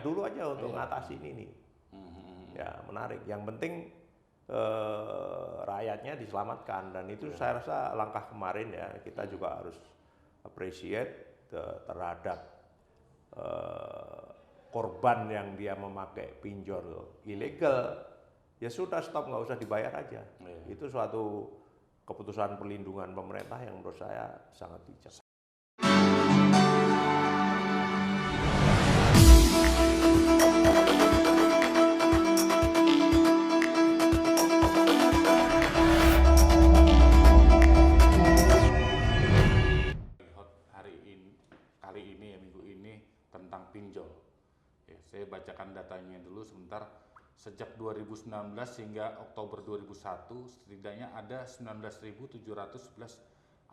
dulu aja untuk ngatasin ini. Ya menarik. Yang penting rakyatnya diselamatkan, dan itu saya rasa langkah kemarin ya, kita juga harus appreciate terhadap korban yang dia memakai pinjol ilegal. Ya sudah, stop, nggak usah dibayar aja. Itu suatu keputusan perlindungan pemerintah yang menurut saya sangat bijak. Kali ini ya, minggu ini tentang pinjol. Ya, saya bacakan datanya dulu sebentar. Sejak 2019 hingga Oktober 2001, setidaknya ada 19.711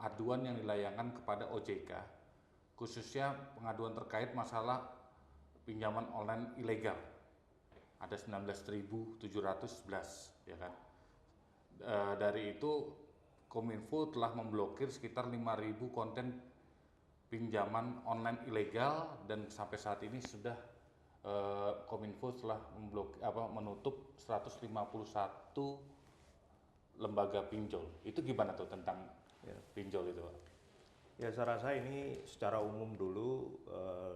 aduan yang dilayangkan kepada OJK, khususnya pengaduan terkait masalah pinjaman online ilegal. Ada 19.711, ya kan. Dari itu Kominfo telah memblokir sekitar 5.000 konten pinjaman online ilegal, dan sampai saat ini sudah Kominfo telah menutup 151 lembaga pinjol. Itu gimana tuh tentang pinjol itu, Pak? Ya, saya rasa ini secara umum dulu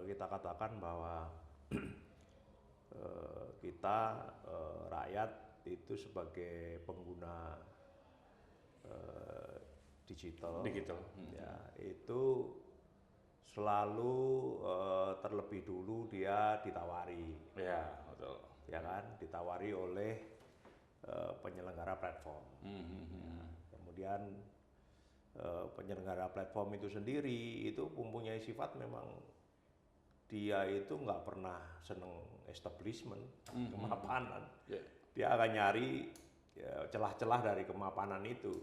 kita katakan bahwa kita rakyat itu sebagai pengguna digital. Ya, itu selalu terlebih dulu dia ditawari. Ya, betul. Ya kan, ditawari oleh penyelenggara platform. Kemudian penyelenggara platform itu sendiri itu mempunyai sifat, memang dia itu nggak pernah seneng establishment, kemapanan. Dia akan nyari celah-celah dari kemapanan itu.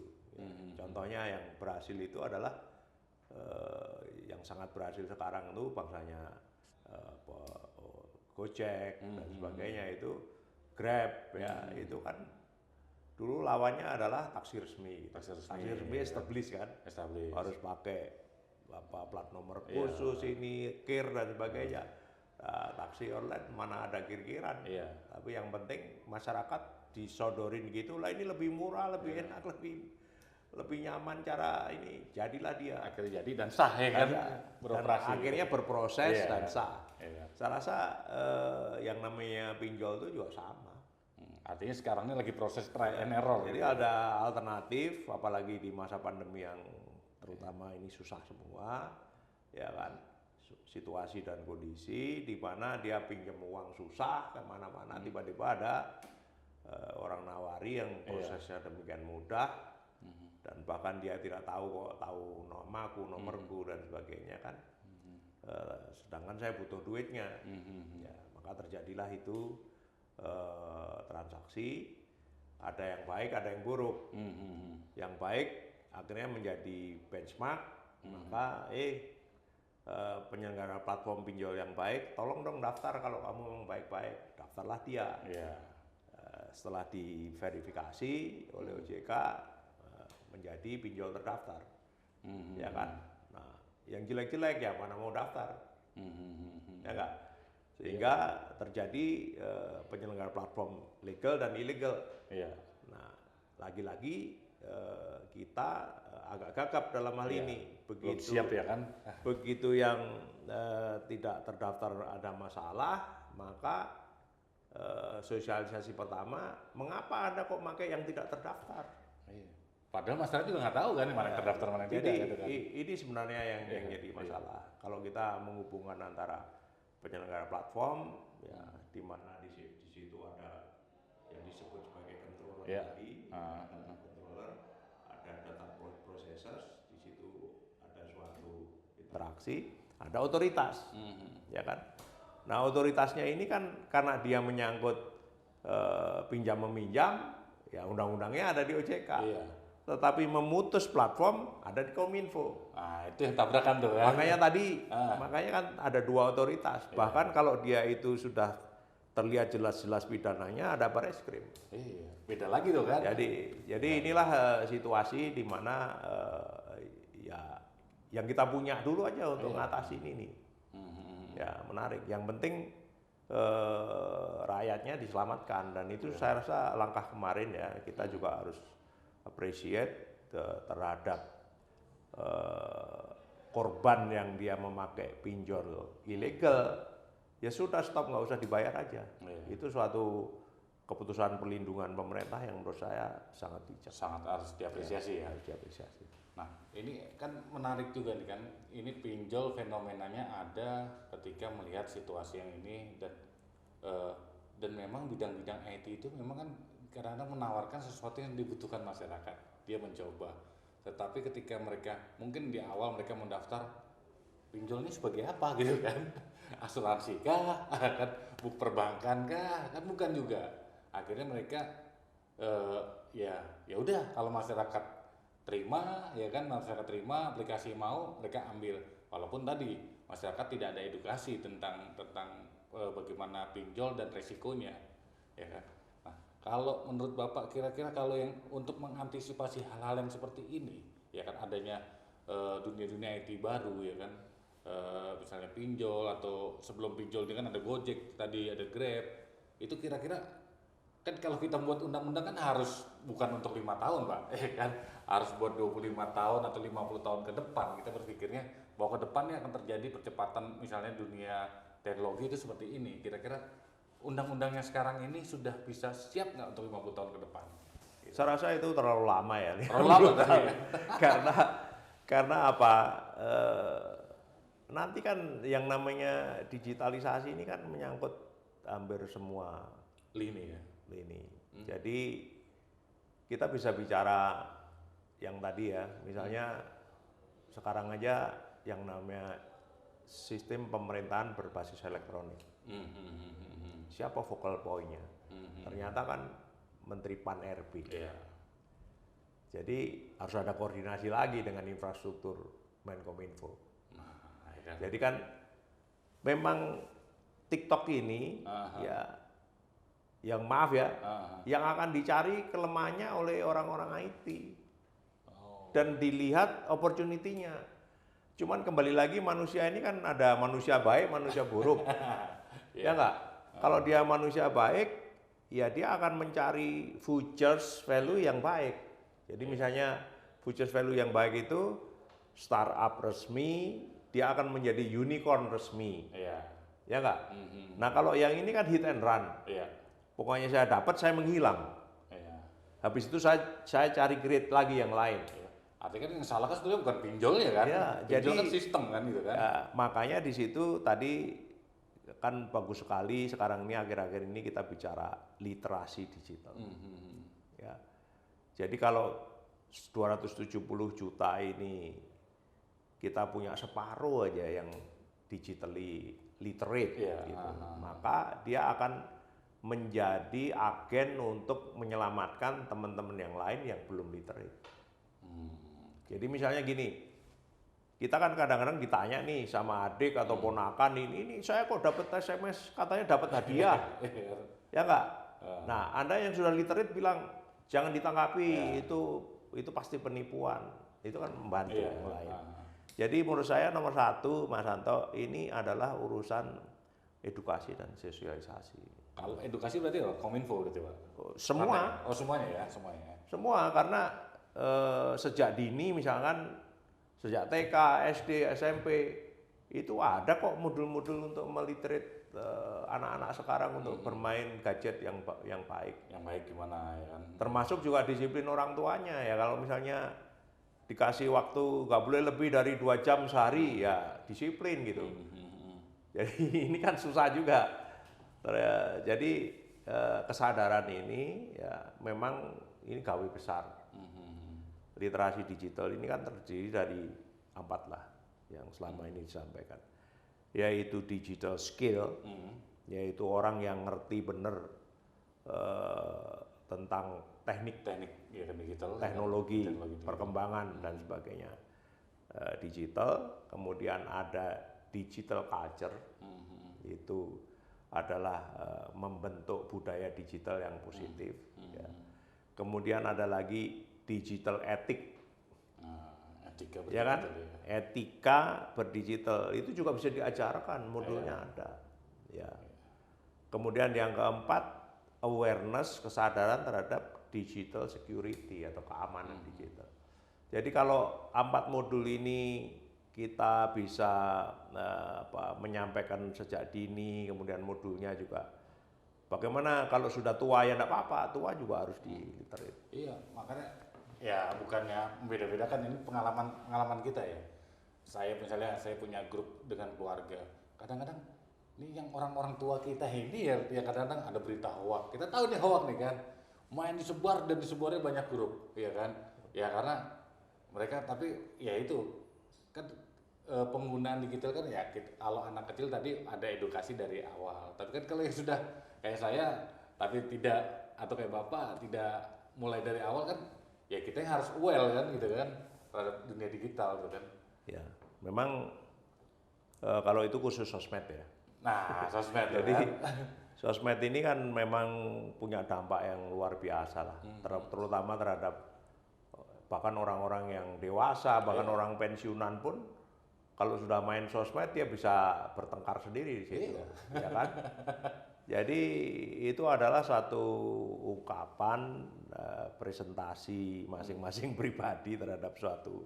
Contohnya yang berhasil itu adalah yang sangat berhasil sekarang itu bangsanya Gojek dan sebagainya, itu Grab ya, itu kan dulu lawannya adalah taksi resmi. Taksi resmi establish kan, harus pakai plat nomor khusus, ini KIR dan sebagainya. Taksi online mana ada kir-kiran. Tapi yang penting masyarakat disodorin gitulah, ini lebih murah, lebih enak, lebih nyaman cara ini, jadilah dia. Akhirnya jadi dan sah ya kan, beroperasi. Dan akhirnya berproses dan sah. Saya rasa yang namanya pinjol itu juga sama. Artinya sekarang ini lagi proses try and error. Jadi ada alternatif, apalagi di masa pandemi yang terutama ini susah semua, ya kan, situasi dan kondisi di mana dia pinjam uang susah kemana-mana, tiba-tiba ada orang nawari yang prosesnya demikian mudah, dan bahkan dia tidak tahu kok, tahu namaku, nomorku dan sebagainya kan. Sedangkan saya butuh duitnya, ya, maka terjadilah itu transaksi. Ada yang baik, ada yang buruk. Yang baik akhirnya menjadi benchmark, maka penyelenggara platform pinjol yang baik, tolong dong daftar kalau kamu memang baik-baik, daftarlah dia. Setelah diverifikasi oleh OJK, menjadi pinjol terdaftar, ya kan. Nah, yang jelek-jelek ya mana mau daftar, ya enggak. Sehingga terjadi penyelenggara platform legal dan ilegal. Nah, lagi-lagi kita agak gagap dalam hal ini. Begitu siap ya kan. Begitu yang tidak terdaftar ada masalah, maka sosialisasi pertama, mengapa Anda kok pakai yang tidak terdaftar? Padahal masyarakat juga nggak tahu kan mana yang terdaftar, mana yang tidak. Gitu kan. Ini sebenarnya yang jadi masalah. Kalau kita menghubungkan antara penyelenggara platform, ya, di mana di situ ada yang disebut sebagai controller tadi, controller, ada data processors, di situ ada suatu interaksi, ada otoritas, ya kan. Nah, otoritasnya ini kan karena dia menyangkut pinjam meminjam, ya undang-undangnya ada di OJK. Tetapi memutus platform ada di Kominfo. Itu yang tabrakan tuh kan. Makanya kan ada dua otoritas. Bahkan kalau dia itu sudah terlihat jelas-jelas pidananya, ada Bareskrim. Beda lagi tuh kan. Jadi inilah situasi di mana ya yang kita punya dulu aja untuk ngatasin ini. Ya menarik. Yang penting rakyatnya diselamatkan, dan itu saya rasa langkah kemarin ya, kita juga harus appreciate terhadap korban yang dia memakai pinjol ilegal, ya sudah stop, nggak usah dibayar aja. Itu suatu keputusan perlindungan pemerintah yang menurut saya sangat bijak. Sangat harus diapresiasi ya. Harus diapresiasi. Nah, ini kan menarik juga nih kan, ini pinjol fenomenanya ada ketika melihat situasi yang ini, dan memang bidang-bidang IT itu memang kan kadang-kadang menawarkan sesuatu yang dibutuhkan masyarakat, dia mencoba. Tetapi ketika mereka, mungkin di awal mereka mendaftar, pinjol ini sebagai apa gitu kan, asuransi kah, kan buk perbankan kah, kan bukan juga. Akhirnya mereka ya udah, kalau masyarakat terima ya kan, masyarakat terima aplikasi mau, mereka ambil, walaupun tadi masyarakat tidak ada edukasi tentang bagaimana pinjol dan resikonya ya kan. Nah, kalau menurut Bapak kira-kira kalau yang untuk mengantisipasi hal-hal yang seperti ini ya kan, adanya dunia-dunia IT baru ya kan, misalnya pinjol, atau sebelum pinjol ini kan ada Gojek tadi, ada Grab, itu kira-kira kan kalau kita buat undang-undang kan harus bukan untuk 5 tahun Pak, kan harus buat 25 tahun atau 50 tahun ke depan. Kita berpikirnya bahwa ke depannya akan terjadi percepatan misalnya dunia teknologi itu seperti ini. Kira-kira undang-undangnya sekarang ini sudah bisa siap nggak untuk 50 tahun ke depan? Saya rasa itu terlalu lama ya. Terlalu lama tadi ya? Karena apa? Nanti kan yang namanya digitalisasi ini kan menyangkut hampir semua lini ya. Jadi kita bisa bicara yang tadi ya, misalnya sekarang aja yang namanya sistem pemerintahan berbasis elektronik. Siapa focal point-nya? Ternyata kan Menteri Pan-RB. Jadi harus ada koordinasi lagi dengan infrastruktur Menkominfo. Jadi kan memang TikTok ini ya, yang maaf ya, yang akan dicari kelemahannya oleh orang-orang IT dan dilihat opportunity-nya. Cuman kembali lagi, manusia ini kan ada manusia baik, manusia buruk. Ya enggak? Kalau dia manusia baik, ya dia akan mencari futures value yang baik. Jadi misalnya futures value yang baik itu startup resmi, dia akan menjadi unicorn resmi. Ya enggak? Nah, kalau yang ini kan hit and run. Pokoknya saya dapat, saya menghilang. Habis itu saya cari grade lagi yang lain. Artinya kan yang salah kan sebenarnya bukan pinjolnya kan? Ya, pinjol jadi kan sistem kan gitu kan? Ya, makanya di situ tadi kan bagus sekali sekarang ini, akhir-akhir ini kita bicara literasi digital. Ya. Jadi kalau 270 juta ini kita punya separuh aja yang digitally literate, gitu. Maka dia akan menjadi agen untuk menyelamatkan teman-teman yang lain yang belum literate. Jadi misalnya gini, kita kan kadang-kadang ditanya nih sama adik atau ponakan, ini saya kok dapat SMS katanya dapat hadiah, ya enggak? Nah, Anda yang sudah literate bilang jangan ditanggapi, itu pasti penipuan, itu kan membantu yang lain. Jadi menurut saya nomor satu, Mas Santo, ini adalah urusan edukasi dan sosialisasi. Kalau edukasi berarti Kominfo berarti Pak? Semua. Oh semuanya ya, semuanya. Semua, karena sejak dini misalkan, sejak TK, SD, SMP, itu ada kok modul-modul untuk meliterate anak-anak sekarang untuk bermain gadget yang baik. Yang baik gimana ya kan? Termasuk juga disiplin orang tuanya ya, kalau misalnya dikasih waktu nggak boleh lebih dari 2 jam sehari, ya disiplin gitu. Jadi ini kan susah juga. Jadi kesadaran ini ya memang ini gawe besar. Literasi digital ini kan terdiri dari 4 lah yang selama ini disampaikan, yaitu digital skill, yaitu orang yang ngerti bener tentang teknik ya, digital, teknologi, perkembangan dan sebagainya digital. Kemudian ada digital culture, itu adalah membentuk budaya digital yang positif. Ya. Kemudian ada lagi digital ethic, etika ya kan? Etika berdigital itu juga bisa diajarkan, modulnya ada. Ya. Kemudian yang keempat, awareness, kesadaran terhadap digital security atau keamanan digital. Jadi kalau 4 modul ini kita bisa menyampaikan sejak dini, kemudian modulnya juga bagaimana kalau sudah tua ya enggak apa-apa, tua juga harus diliterate. Iya, makanya ya bukannya membeda-bedakan, ini pengalaman kita ya. Saya misalnya saya punya grup dengan keluarga. Kadang-kadang ini yang orang-orang tua kita ini ya kadang-kadang ada berita hoak. Kita tahu nih hoak nih kan. Main disebar dan disebarnya banyak grup, ya kan? Ya karena mereka tapi ya itu kan penggunaan digital kan ya kalau anak kecil tadi ada edukasi dari awal. Tapi kan kalau yang sudah kayak saya tapi tidak atau kayak Bapak tidak mulai dari awal kan ya kita yang harus well kan gitu kan terhadap dunia digital gitu kan. Ya, memang kalau itu khusus sosmed ya. Nah, sosmed Jadi kan? sosmed ini kan memang punya dampak yang luar biasa lah, terutama terhadap bahkan orang-orang yang dewasa, bahkan orang pensiunan pun kalau sudah main sosmed dia bisa bertengkar sendiri di situ, ya kan? Jadi itu adalah satu ungkapan presentasi masing-masing pribadi terhadap suatu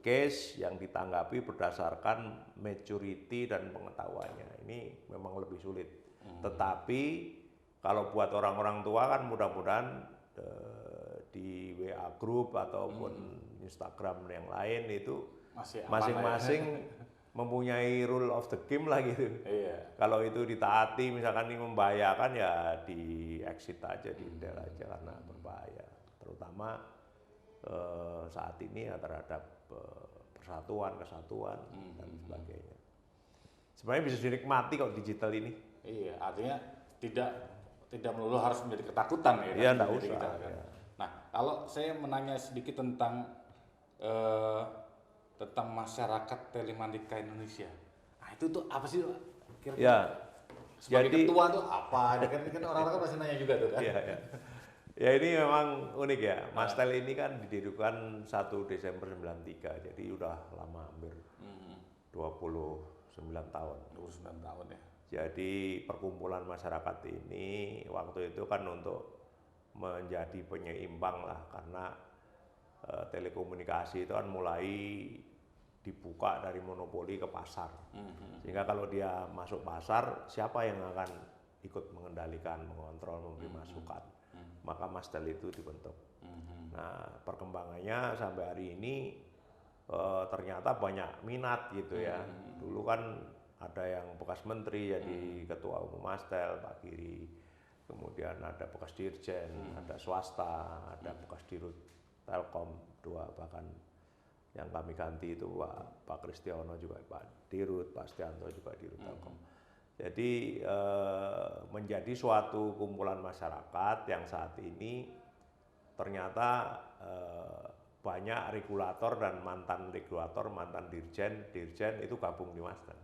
case yang ditanggapi berdasarkan maturity dan pengetahuannya. Ini memang lebih sulit. Tetapi kalau buat orang-orang tua kan mudah-mudahan di WA group ataupun Instagram yang lain itu masing-masing mempunyai rule of the game lah gitu. Iya. Kalau itu ditaati misalkan ini membahayakan ya di exit aja, di del aja karena berbahaya. Terutama saat ini ya terhadap persatuan, kesatuan dan sebagainya. Sebenarnya bisa dinikmati kok digital ini. Iya, artinya tidak melulu harus menjadi ketakutan ya. Iya, enggak usah. Kita, kan? Ya. Nah, kalau saya menanya sedikit tentang masyarakat telematika Indonesia. Nah, itu tuh apa sih, Pak? Kira-kira Ya. sebagai Jadi, ketua tuh apa? Ini kan orang-orang kan pasti nanya juga tuh kan. Iya, ya. Ya ini memang unik ya. Mastel ini kan didirikan 1 Desember 93. Jadi udah lama, hampir 29 tahun. 29 tahun ya. Jadi perkumpulan masyarakat ini waktu itu kan untuk menjadi penyeimbang lah, karena telekomunikasi itu kan mulai dibuka dari monopoli ke pasar. Sehingga kalau dia masuk pasar, siapa yang akan ikut mengendalikan, mengontrol, memberi masukan? Maka Mastel itu dibentuk. Nah, perkembangannya sampai hari ini ternyata banyak minat gitu ya. Dulu kan ada yang bekas menteri jadi ketua umum Mastel, Pak Giri. Kemudian ada bekas dirjen, ada swasta, ada bekas dirut Telkom 2, bahkan yang kami ganti itu Pak Kristiono juga Pak Dirut, Pak Stianto juga Dirut Telkom. Jadi menjadi suatu kumpulan masyarakat yang saat ini ternyata banyak regulator dan mantan regulator, mantan dirjen itu gabung di Mastel.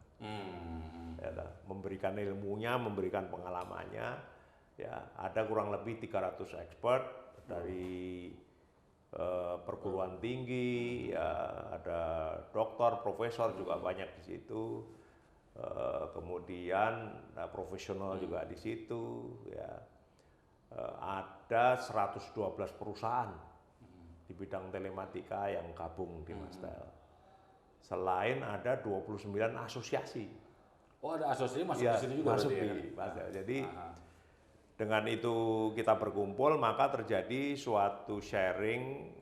Ya, memberikan ilmunya, memberikan pengalamannya. Ya, ada kurang lebih 300 expert dari perguruan tinggi, ya, ada doktor, profesor juga banyak di situ. Kemudian profesional juga di situ, ya. Ada 112 perusahaan di bidang telematika yang gabung di Mastel. Selain ada 29 asosiasi. Oh, ada asosiasi masuk Ya, di sini juga masuk berarti di ya? Mastel. Jadi dengan itu kita berkumpul, maka terjadi suatu sharing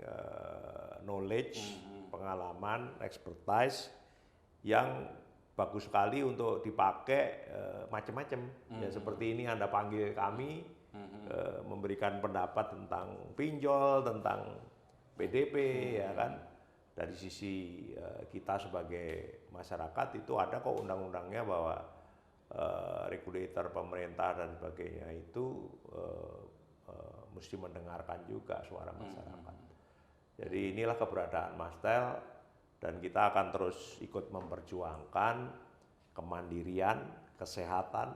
knowledge, pengalaman, expertise yang bagus sekali untuk dipakai macam-macam. Ya seperti ini Anda panggil kami memberikan pendapat tentang pinjol, tentang PDP, ya kan. Dari sisi kita sebagai masyarakat itu ada kok undang-undangnya bahwa regulator pemerintah dan sebagainya itu mesti mendengarkan juga suara masyarakat. Jadi inilah keberadaan Mastel, dan kita akan terus ikut memperjuangkan kemandirian, kesehatan,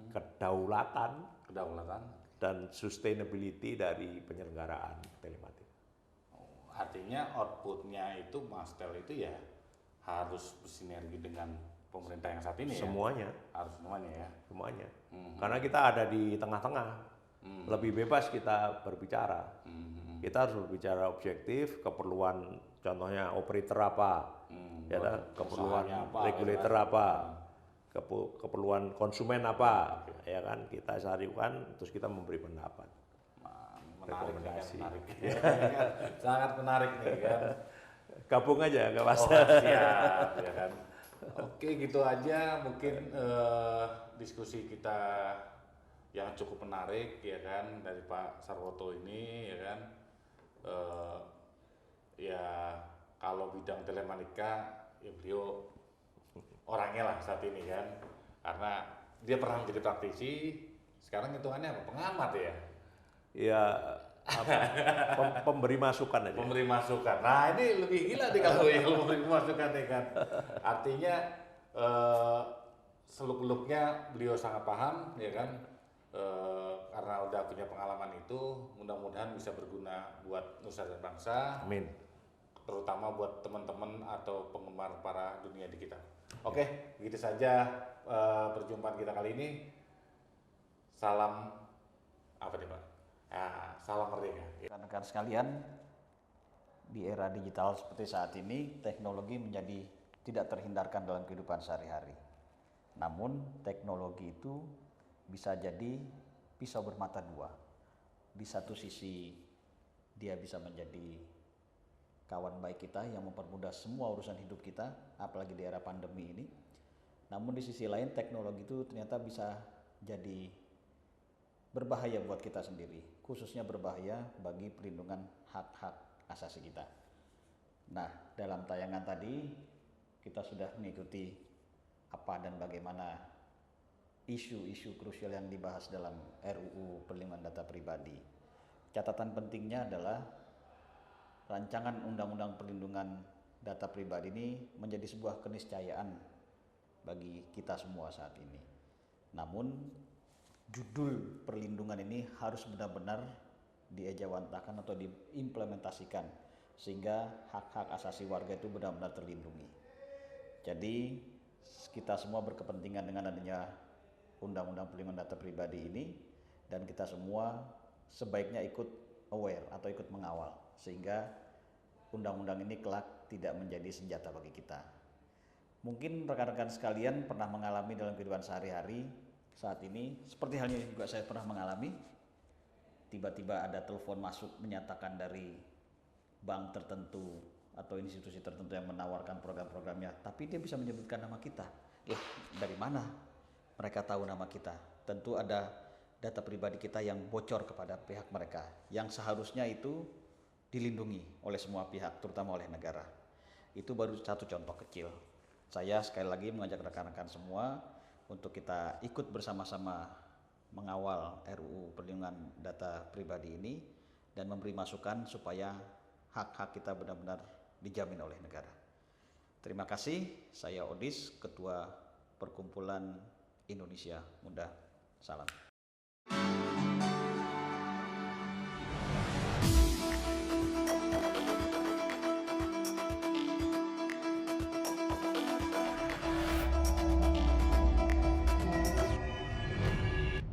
kedaulatan, dan sustainability dari penyelenggaraan telematika. Artinya outputnya itu Mastel itu ya harus bersinergi dengan pemerintah yang saat ini semuanya. Harus semuanya ya. Semuanya. Karena kita ada di tengah-tengah. Lebih bebas kita berbicara. Kita harus berbicara objektif, keperluan contohnya operator apa, ya keperluan regulator apa, keperluan konsumen apa, ya kan kita carikan, terus kita memberi pendapat. Rekomendasi. Sangat menarik nih kan. Gabung aja nggak masalah. Siap ya kan. Oke gitu aja mungkin diskusi kita yang cukup menarik ya kan dari Pak Sarwoto ini ya kan. Ya kalau bidang telematika ya beliau orangnya lah saat ini kan, karena dia pernah menjadi praktisi, sekarang hitungannya apa? Pengamat ya? Ya pemberi masukan aja. Pemberi masukan. Nah ini lebih gila nih kalau yang memberi masukan nih kan. Artinya seluk-beluknya beliau sangat paham ya kan. Karena udah punya pengalaman itu, mudah-mudahan bisa berguna buat nusa dan bangsa. Amin. Terutama buat teman-teman atau penggemar para dunia digital. Oke, begitu saja perjumpaan kita kali ini. Salam apa nih Pak? Salam merdeka. Rekan-rekan sekalian, di era digital seperti saat ini, teknologi menjadi tidak terhindarkan dalam kehidupan sehari-hari. Namun, teknologi itu bisa jadi pisau bermata dua. Di satu sisi, dia bisa menjadi kawan baik kita yang mempermudah semua urusan hidup kita, apalagi di era pandemi ini. Namun di sisi lain, teknologi itu ternyata bisa jadi berbahaya buat kita sendiri, khususnya berbahaya bagi perlindungan hak-hak asasi kita. Nah, dalam tayangan tadi kita sudah mengikuti apa dan bagaimana isu-isu krusial yang dibahas dalam RUU Perlindungan Data Pribadi. Catatan pentingnya adalah rancangan Undang-Undang Perlindungan Data Pribadi ini menjadi sebuah keniscayaan bagi kita semua saat ini. Namun judul perlindungan ini harus benar-benar diejawantahkan atau diimplementasikan sehingga hak-hak asasi warga itu benar-benar terlindungi. Jadi kita semua berkepentingan dengan adanya Undang-Undang Perlindungan Data Pribadi ini, dan kita semua sebaiknya ikut aware atau ikut mengawal sehingga undang-undang ini kelak tidak menjadi senjata bagi kita. Mungkin rekan-rekan sekalian pernah mengalami dalam kehidupan sehari-hari saat ini, seperti halnya juga saya pernah mengalami, tiba-tiba ada telepon masuk menyatakan dari bank tertentu atau institusi tertentu yang menawarkan program-programnya, tapi dia bisa menyebutkan nama kita. Dari mana mereka tahu nama kita? Tentu ada data pribadi kita yang bocor kepada pihak mereka, yang seharusnya itu dilindungi oleh semua pihak, terutama oleh negara. Itu baru satu contoh kecil. Saya sekali lagi mengajak rekan-rekan semua untuk kita ikut bersama-sama mengawal RUU Perlindungan Data Pribadi ini dan memberi masukan supaya hak-hak kita benar-benar dijamin oleh negara. Terima kasih, saya Odis, Ketua Perkumpulan Indonesia Muda. Salam.